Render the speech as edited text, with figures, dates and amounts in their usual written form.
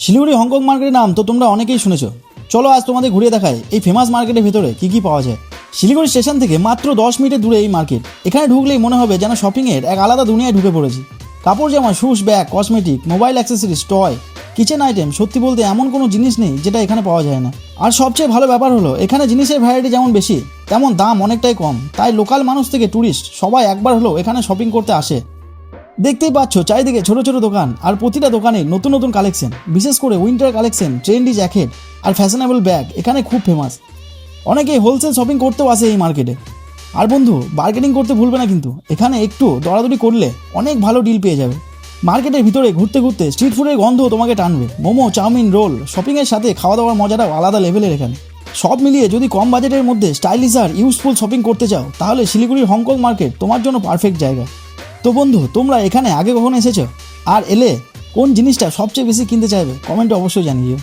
Siliguri Hong Kong মার্কেটের নাম তো তোমরা অনেকেই শুনেছো। চলো আজ তোমাদের ঘুরিয়ে দেখাই এই ফেমাস মার্কেটের ভেতরে কি কি পাওয়া যায়। শিলিগুড়ি স্টেশন থেকে মাত্র 10 মিনিটের দূরে এই মার্কেট। এখানে ঢুকলেই মনে হবে যেন শপিংয়ের এক আলাদা দুনিয়ায় ঢুকে পড়েছি। কাপড় জামা, shoes, bag, cosmetic, mobile accessories, toy, kitchen item, সত্যি বলতে এমন কোনো জিনিস নেই যেটা এখানে পাওয়া যায় না। আর সবচেয়ে ভালো ব্যাপার হলো এখানে জিনিসের ভ্যারাইটি যেমন বেশি তেমন দাম অনেকটাই কম। তাই লোকাল মানুষ থেকে ট্যুরিস্ট সবাই একবার হলেও এখানে শপিং করতে আসে। দেখতেই পাচ্ছ চারিদিকে ছোট ছোট দোকান, আর প্রতিটা দোকানে নতুন নতুন কালেকশন, বিশেষ করে উইন্টার কালেকশন, ট্রেন্ডি জ্যাকেট আর ফ্যাশনেবল ব্যাগ এখানে খুব ফেমাস। অনেকেই হোলসেল শপিং করতেও আসে এই মার্কেটে। আর বন্ধু, বার্গেনিং করতে ভুলবে না কিন্তু, এখানে একটু দরাদরি করলে অনেক ভালো ডিল পেয়ে যাবে। মার্কেটের ভিতরে ঘুরতে ঘুরতে স্ট্রিট ফুডের গন্ধ তোমাকে টানবে। মোমো, চাউমিন, রোল, শপিংয়ের সাথে খাওয়া দাওয়ার মজাটাও আলাদা লেভেলের এখানে। সব মিলিয়ে যদি কম বাজেটের মধ্যে স্টাইলিশ আর ইউজফুল শপিং করতে চাও তাহলে শিলিগুড়ির হংকং মার্কেট তোমার জন্য পারফেক্ট জায়গা। তো বন্ধু, তোমরা এখানে আগে কখনো এসেছো? আর এলে কোন জিনিসটা সবচেয়ে বেশি কিনতে চাইবে কমেন্টে অবশ্যই জানিও।